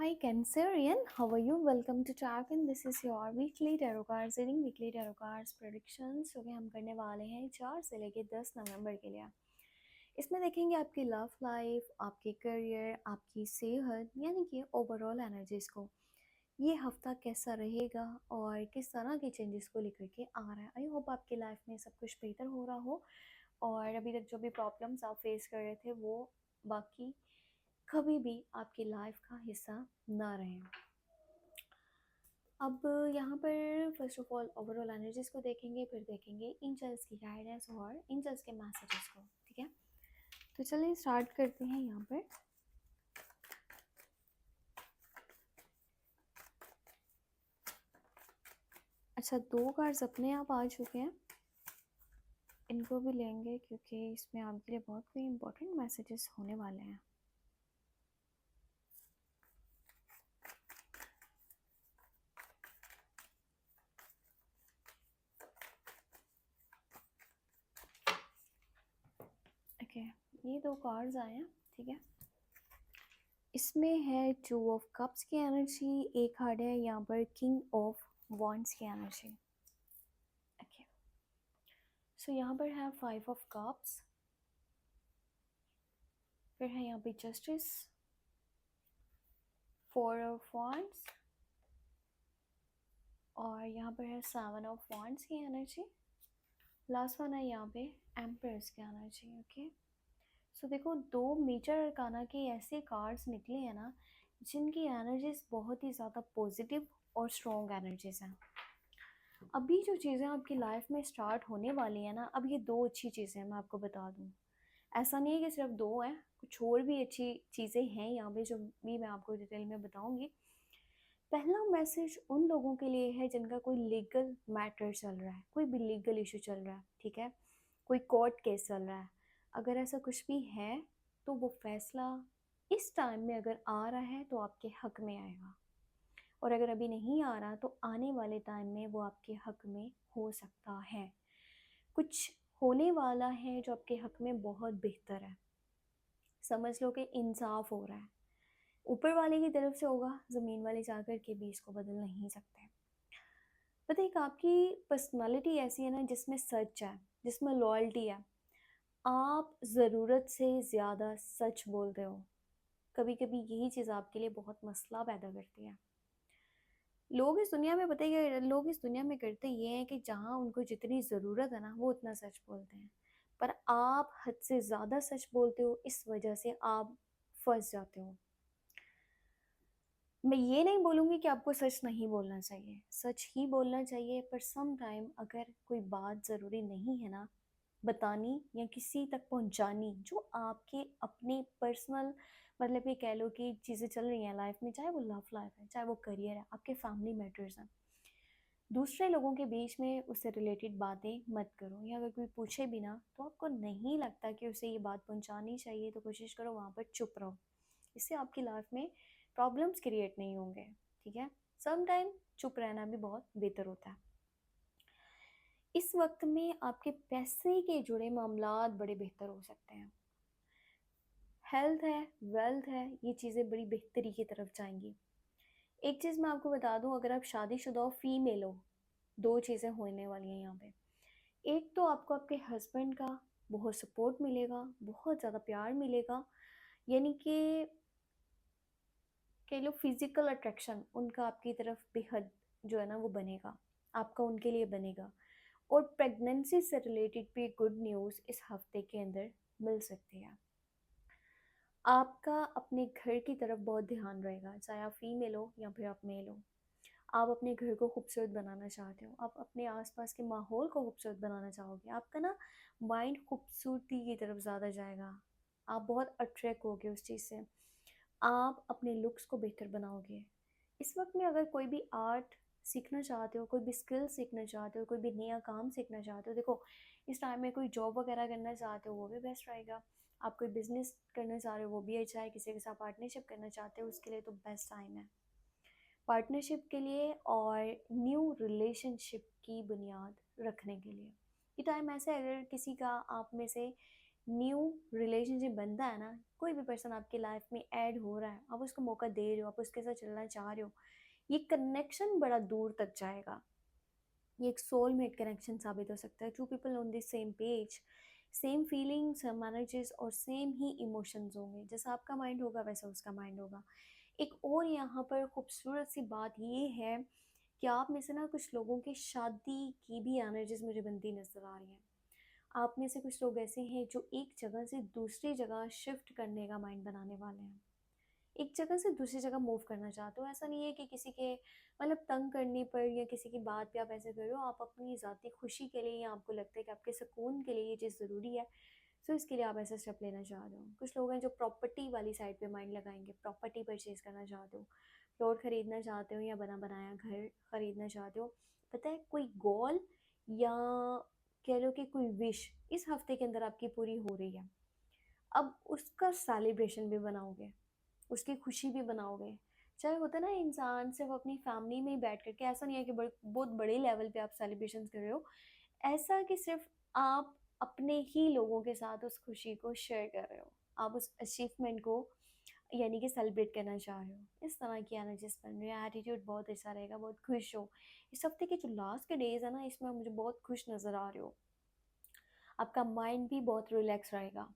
Hi Cancerian, how are you? Welcome to Tarkin. This is your weekly tarot cards reading, weekly tarot cards predictions. Okay हम करने वाले हैं 4 से लेके 10 नवंबर के लिए। इसमें देखेंगे आपकी लव लाइफ, आपकी करियर, आपकी सेहत यानी कि ओवरऑल एनर्जीज को ये हफ्ता कैसा रहेगा और किस तरह के चेंजेस को लेकर के आ रहा है। आई होप आपकी लाइफ में सब कुछ बेहतर हो रहा हो और अभी तक जो भी प्रॉब्लम्स आप फेस कर रहे थे वो बाकी कभी भी आपकी लाइफ का हिस्सा ना रहें। अब यहाँ पर first of all overall energies को देखेंगे, फिर देखेंगे एंजल्स की गाइडेंस और एंजल्स के मैसेजेस को। ठीक है, तो चलिए स्टार्ट करते हैं। यहाँ पर अच्छा 2 कार्ड्स अपने आप आ चुके हैं, इनको भी लेंगे क्योंकि इसमें आपके लिए बहुत कोई इंपॉर्टेंट मैसेजेस होने वाले हैं। ओके, ये 2 कार्ड्स आए हैं। ठीक है, इसमें है 2 ऑफ कप्स की एनर्जी, एक कार्ड है यहाँ पर किंग ऑफ वॉन्ड्स की एनर्जी। ओके, सो यहाँ पर है 5 ऑफ कप्स, फिर है यहाँ पे जस्टिस, 4 ऑफ वॉन्ड्स और यहाँ पर है 7 ऑफ वॉन्ड्स की एनर्जी। लास्ट वन है यहाँ पे एम्परर्स की एनर्जी। ओके, सो देखो 2 मेजर अरकाना के ऐसे कार्ड्स निकले हैं ना जिनकी एनर्जीज बहुत ही ज़्यादा पॉजिटिव और स्ट्रॉन्ग एनर्जीज हैं। अभी जो चीज़ें आपकी लाइफ में स्टार्ट होने वाली है ना, अब ये 2 अच्छी चीज़ें हैं, मैं आपको बता दूँ। ऐसा नहीं है कि सिर्फ 2 हैं, कुछ और भी अच्छी चीज़ें हैं यहाँ पे जो भी मैं आपको डिटेल में बताऊँगी। पहला मैसेज उन लोगों के लिए है जिनका कोई लीगल मैटर चल रहा है, कोई भी लीगल इशू चल रहा है। ठीक है, कोई कोर्ट केस चल रहा है, अगर ऐसा कुछ भी है तो वो फैसला इस टाइम में अगर आ रहा है तो आपके हक में आएगा, और अगर अभी नहीं आ रहा तो आने वाले टाइम में वो आपके हक में हो सकता है। कुछ होने वाला है जो आपके हक में बहुत बेहतर है। समझ लो कि इंसाफ हो रहा है, ऊपर वाले की तरफ से होगा, ज़मीन वाले जाकर के भी इसको बदल नहीं सकते। पता है, एक आपकी पर्सनालिटी ऐसी है ना जिसमें सच है, जिसमें लॉयल्टी है। आप ज़रूरत से ज़्यादा सच बोलते हो। कभी कभी यही चीज़ आपके लिए बहुत मसला पैदा करती है। लोग इस दुनिया में, पता है क्या, लोग इस दुनिया में करते ये हैं कि जहाँ उनको जितनी ज़रूरत है ना वो उतना सच बोलते हैं, पर आप हद से ज़्यादा सच बोलते हो, इस वजह से आप फंस जाते हो। मैं ये नहीं बोलूँगी कि आपको सच नहीं बोलना चाहिए, सच ही बोलना चाहिए, पर सम टाइम अगर कोई बात ज़रूरी नहीं है ना बतानी या किसी तक पहुंचानी जो आपके अपने पर्सनल, मतलब ये कह लो कि चीज़ें चल रही हैं लाइफ में, चाहे वो लव लाइफ है, चाहे वो करियर है, आपके फैमिली मैटर्स हैं, दूसरे लोगों के बीच में उससे रिलेटेड बातें मत करो। या अगर कोई पूछे भी ना तो आपको नहीं लगता कि उसे ये बात पहुंचानी चाहिए तो कोशिश करो वहाँ पर चुप रहो। इससे आपकी लाइफ में प्रॉब्लम्स क्रिएट नहीं होंगे। ठीक है, सम टाइम चुप रहना भी बहुत बेहतर होता है। इस वक्त में आपके पैसे के जुड़े मामलात बड़े बेहतर हो सकते हैं। हेल्थ है, वेल्थ है, ये चीज़ें बड़ी बेहतरी की तरफ जाएंगी। एक चीज़ मैं आपको बता दूं, अगर आप शादीशुदा हो, फीमेल हो, 2 चीज़ें होने वाली हैं यहाँ पे। एक तो आपको आपके हस्बैंड का बहुत सपोर्ट मिलेगा, बहुत ज़्यादा प्यार मिलेगा, यानी कि कह लो फिजिकल अट्रैक्शन उनका आपकी तरफ बेहद जो है ना वो बनेगा, आपका उनके लिए बनेगा। और प्रेगनेंसी से रिलेटेड भी गुड न्यूज़ इस हफ्ते के अंदर मिल सकती है। आपका अपने घर की तरफ बहुत ध्यान रहेगा, चाहे आप फीमेल हो या फिर आप मेल हो। आप अपने घर को खूबसूरत बनाना चाहते हो, आप अपने आसपास के माहौल को खूबसूरत बनाना चाहोगे, आपका ना माइंड खूबसूरती की तरफ ज़्यादा जाएगा, आप बहुत अट्रैक्ट होगे उस चीज़ से, आप अपने लुक्स को बेहतर बनाओगे। इस वक्त में अगर कोई भी आर्ट सीखना चाहते हो, कोई भी स्किल सीखना चाहते हो, कोई भी नया काम सीखना चाहते हो, देखो इस टाइम में कोई जॉब वगैरह करना चाहते हो वो भी बेस्ट रहेगा। आप कोई बिजनेस करना चाह रहे हो वो भी अच्छा है, किसी के साथ पार्टनरशिप करना चाहते हो उसके लिए तो बेस्ट टाइम है पार्टनरशिप के लिए और न्यू रिलेशनशिप की बुनियाद रखने के लिए। ये टाइम ऐसा है, अगर किसी का आप में से न्यू रिलेशनशिप बनता है ना, कोई भी पर्सन आपकी लाइफ में ऐड हो रहा है, आप उसको मौका दे रहे हो, आप उसके साथ चलना चाह रहे हो, ये कनेक्शन बड़ा दूर तक जाएगा। ये एक सोलमेट कनेक्शन साबित हो सकता है। Two people on the same page, same feelings, manages और सेम ही इमोशंस होंगे। जैसा आपका माइंड होगा वैसा उसका माइंड होगा। एक और यहाँ पर खूबसूरत सी बात ये है कि आप में से ना कुछ लोगों की शादी की भी एनर्जीज मुझे बनती नज़र आ रही हैं। आप में से कुछ लोग ऐसे हैं जो एक जगह से दूसरी जगह शिफ्ट करने का माइंड बनाने वाले हैं। एक जगह से दूसरी जगह मूव करना चाहते हो। ऐसा नहीं है कि किसी के मतलब तंग करने पर या किसी की बात पे आप ऐसे कर रहे हो। आप अपनी ज़ाती खुशी के लिए या आपको लगता है कि आपके सुकून के लिए ये चीज़ ज़रूरी है, सो इसके लिए आप ऐसा स्टेप लेना चाह रहे हो। कुछ लोग हैं जो प्रॉपर्टी वाली साइड पे माइंड लगाएंगे, प्रॉपर्टी परचेज करना चाहते हो, प्लॉट खरीदना चाहते हो या बना बनाया घर खरीदना चाहते हो। पता है, कोई गोल या कह लो कि कोई विश इस हफ्ते के अंदर आपकी पूरी हो रही है। अब उसका सेलिब्रेशन भी बनाओगे, उसकी खुशी भी बनाओगे। चाहे होता है ना, इंसान सिर्फ अपनी फैमिली में ही बैठ करके, ऐसा नहीं है कि बहुत बड़े लेवल पे आप सेलिब्रेशन कर रहे हो, ऐसा कि सिर्फ आप अपने ही लोगों के साथ उस खुशी को शेयर कर रहे हो, आप उस अचीवमेंट को यानी कि सेलिब्रेट करना चाह रहे हो। इस तरह की एनर्जीज बन रही है। एटीट्यूड बहुत अच्छा रहेगा, बहुत खुश हो। इस हफ्ते के जो लास्ट के डेज है ना, इसमें आप मुझे बहुत खुश नज़र आ रहे हो। आपका माइंड भी बहुत रिलैक्स रहेगा।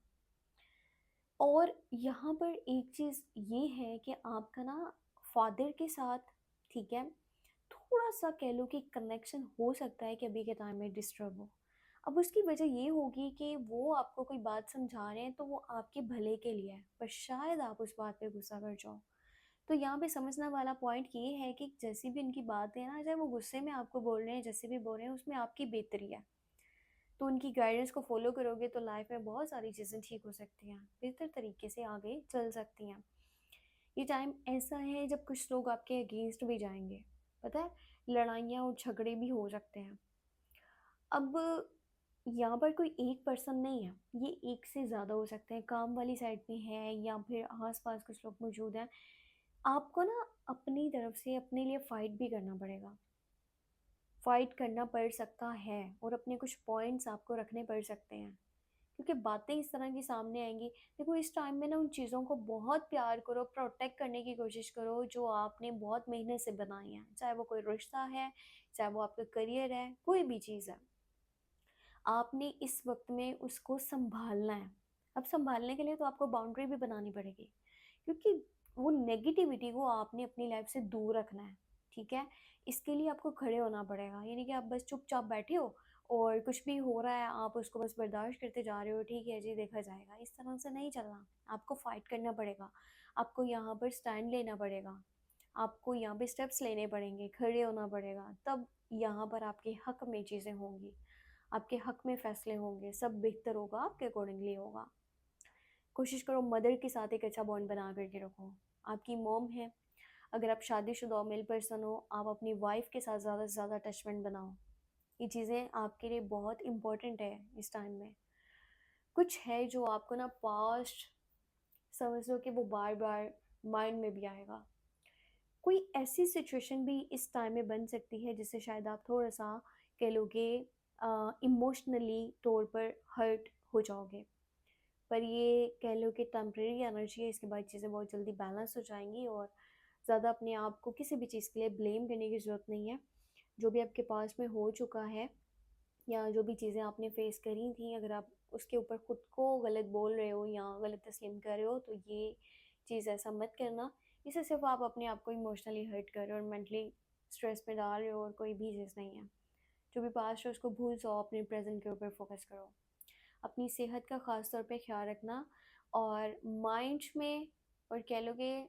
और यहाँ पर एक चीज़ ये है कि आपका ना फादर के साथ, ठीक है, थोड़ा सा कह लो कि कनेक्शन हो सकता है कि अभी के टाइम में डिस्टर्ब हो। अब उसकी वजह ये होगी कि वो आपको कोई बात समझा रहे हैं तो वो आपके भले के लिए है, पर शायद आप उस बात पे गुस्सा कर जाओ। तो यहाँ पे समझने वाला पॉइंट ये है कि जैसी भी उनकी बात है ना, चाहे वो गुस्से में आपको बोल रहे हैं, जैसे भी बोल रहे हैं, उसमें आपकी बेहतरी है। तो उनकी गाइडेंस को फॉलो करोगे तो लाइफ में बहुत सारी चीज़ें ठीक हो सकती हैं, बेहतर तरीके से आगे चल सकती हैं। ये टाइम ऐसा है जब कुछ लोग आपके अगेंस्ट भी जाएंगे। पता है, लड़ाइयाँ और झगड़े भी हो सकते हैं। अब यहाँ पर कोई एक पर्सन नहीं है, ये एक से ज़्यादा हो सकते हैं। काम वाली साइड में है या फिर आसपास कुछ लोग मौजूद हैं। आपको ना अपनी तरफ से अपने लिए फ़ाइट भी करना पड़ेगा, फ़ाइट करना पड़ सकता है, और अपने कुछ पॉइंट्स आपको रखने पड़ सकते हैं, क्योंकि बातें इस तरह की सामने आएंगी। देखो, इस टाइम में ना उन चीज़ों को बहुत प्यार करो, प्रोटेक्ट करने की कोशिश करो जो आपने बहुत मेहनत से बनाई हैं। चाहे वो कोई रिश्ता है, चाहे वो आपका करियर है, कोई भी चीज़ है, आपने इस वक्त में उसको संभालना है। अब संभालने के लिए तो आपको बाउंड्री भी बनानी पड़ेगी, क्योंकि वो नेगेटिविटी को आपने अपनी लाइफ से दूर रखना है। ठीक है, इसके लिए आपको खड़े होना पड़ेगा। यानी कि आप बस चुपचाप बैठे हो और कुछ भी हो रहा है आप उसको बस बर्दाश्त करते जा रहे हो, ठीक है जी देखा जाएगा, इस तरह से नहीं चलना। आपको फाइट करना पड़ेगा, आपको यहाँ पर स्टैंड लेना पड़ेगा, आपको यहाँ पे स्टेप्स लेने पड़ेंगे, खड़े होना पड़ेगा। तब यहाँ पर आपके हक में चीज़ें होंगी, आपके हक में फैसले होंगे, सब बेहतर होगा, आपके अकॉर्डिंगली होगा। कोशिश करो मदर के साथ एक अच्छा बॉन्ड बना करके रखो। आपकी मॉम है, अगर आप शादीशुदा मेल पर्सन हो, आप अपनी वाइफ के साथ ज़्यादा से ज़्यादा अटैचमेंट बनाओ। ये चीज़ें आपके लिए बहुत इंपॉर्टेंट है इस टाइम में। कुछ है जो आपको ना पास्ट, समझ लो कि वो बार बार माइंड में भी आएगा। कोई ऐसी सिचुएशन भी इस टाइम में बन सकती है जिससे शायद आप थोड़ा सा कह लोगे इमोशनली तौर पर हर्ट हो जाओगे। पर ये कह लो कि टेम्परेरी एनर्जी है, इसके बाद चीज़ें बहुत जल्दी बैलेंस हो जाएंगी। और ज़्यादा अपने आप को किसी भी चीज़ के लिए ब्लेम करने की ज़रूरत नहीं है। जो भी आपके पास में हो चुका है या जो भी चीज़ें आपने फेस करी थी, अगर आप उसके ऊपर खुद को गलत बोल रहे हो या गलत तस्लीम कर रहे हो, तो ये चीज़ ऐसा मत करना। इससे सिर्फ आप अपने आप को इमोशनली हर्ट कर रहे हो और मेंटली स्ट्रेस में डाल रहे हो, और कोई भी चीज़ नहीं है। जो भी पास्ट है उसको भूल जाओ, अपने प्रेजेंट के ऊपर फोकस करो। अपनी सेहत का ख़ास तौर पे ख्याल रखना। और माइंड में, और कह लो कि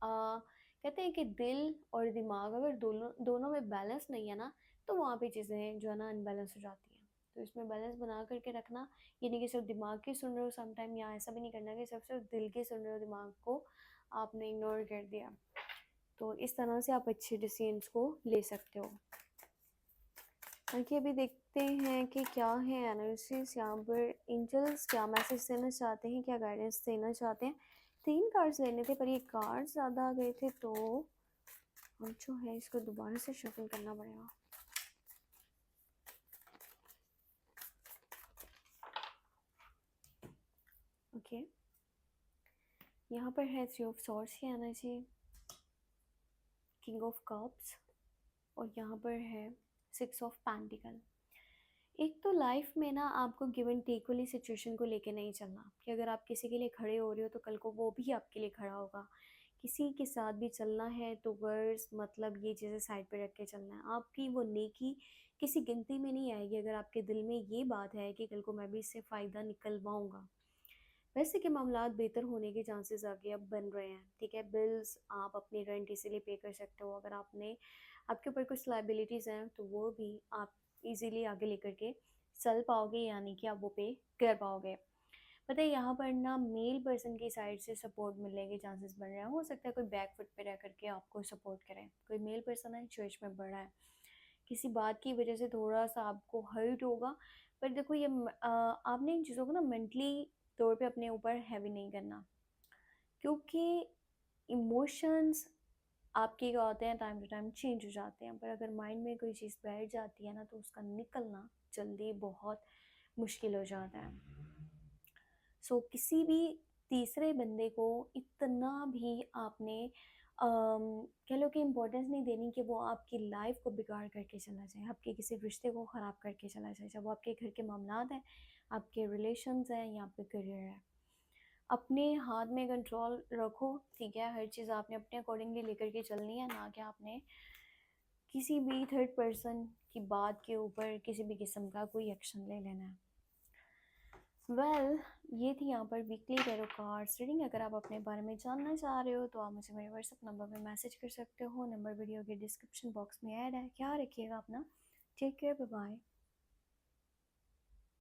कहते हैं कि दिल और दिमाग अगर दोनों दोनों में बैलेंस नहीं है ना, तो वहाँ पे चीज़ें जो है ना अनबैलेंस हो जाती हैं। तो इसमें बैलेंस बना करके रखना। ये नहीं कि सिर्फ दिमाग की सुन रहे हो सम टाइम, या ऐसा भी नहीं करना कि सिर्फ सिर्फ दिल की सुन रहे हो, दिमाग को आपने इग्नोर कर दिया। तो इस तरह से आप अच्छे डिसीजंस को ले सकते हो। बाकी अभी देखते हैं कि क्या है एनालिसिस यहाँ पर। एंजल्स क्या मैसेज देना चाहते हैं, क्या गाइडेंस देना चाहते हैं। 3 कार्ड्स लेने थे पर ये कार्ड्स ज़्यादा आ गए थे, तो अब जो है इसको दोबारा से शफल करना पड़ेगा। ओके, यहाँ पर है थ्री ऑफ सॉर्ड्स की एनर्जी, किंग ऑफ कप्स, और यहाँ पर है सिक्स ऑफ पेंटिकल। एक तो लाइफ में ना आपको गिव एंड टेक वाली सिचुएशन को लेके नहीं चलना कि अगर आप किसी के लिए खड़े हो रहे हो तो कल को वो भी आपके लिए खड़ा होगा। किसी के साथ भी चलना है तो वर्ड्स मतलब ये चीज़ें साइड पे रख के चलना है। आपकी वो नेकी किसी गिनती में नहीं आएगी अगर आपके दिल में ये बात है कि कल को मैं भी इससे फ़ायदा निकलवाऊँगा। पैसे के मामलात बेहतर होने के चांसेस आगे अब बन रहे हैं, ठीक है। बिल्स आप अपनी रेंट इसीलिए पे कर सकते हो, अगर आपने आपके ऊपर कुछ लाइबिलिटीज़ हैं तो वो भी आप इजीली आगे लेकर के चल पाओगे, यानी कि आप वो पे कर पाओगे। पता है यहाँ पर ना मेल पर्सन की साइड से सपोर्ट मिलने के चांसेस बन रहे हैं। हो सकता है कोई बैक फुट पे रह करके आपको सपोर्ट करे, कोई मेल पर्सन है चर्च में बड़ा है, किसी बात की वजह से थोड़ा सा आपको हर्ट होगा। पर देखो ये आपने इन चीज़ों को ना मेंटली तौर पे अपने ऊपर हैवी नहीं करना, क्योंकि इमोशंस आपके क्या होते हैं टाइम टू टाइम चेंज हो जाते हैं। पर अगर माइंड में कोई चीज़ बैठ जाती है ना तो उसका निकलना जल्दी बहुत मुश्किल हो जाता है। किसी भी तीसरे बंदे को इतना भी आपने कह लो कि इम्पोर्टेंस नहीं देनी कि वो आपकी लाइफ को बिगाड़ करके चला जाए, आपके किसी रिश्ते को ख़राब करके चला जाए, चाहे वो आपके घर के मामलात हैं, आपके रिलेशंस हैं या आपके करियर है। अपने हाथ में कंट्रोल रखो, ठीक है। हर चीज़ आपने अपने अकॉर्डिंगली लेकर के चलनी है, ना कि आपने किसी भी थर्ड पर्सन की बात के ऊपर किसी भी किस्म का कोई एक्शन ले लेना है। ये थी यहाँ पर वीकली टैरो कार्ड्स रीडिंग। अगर आप अपने बारे में जानना चाह रहे हो तो आप मुझे मेरे व्हाट्सएप नंबर पे मैसेज कर सकते हो, नंबर वीडियो के डिस्क्रिप्शन बॉक्स में ऐड है। ख्याल रखिएगा अपना, टेक केयर, बाय बाय।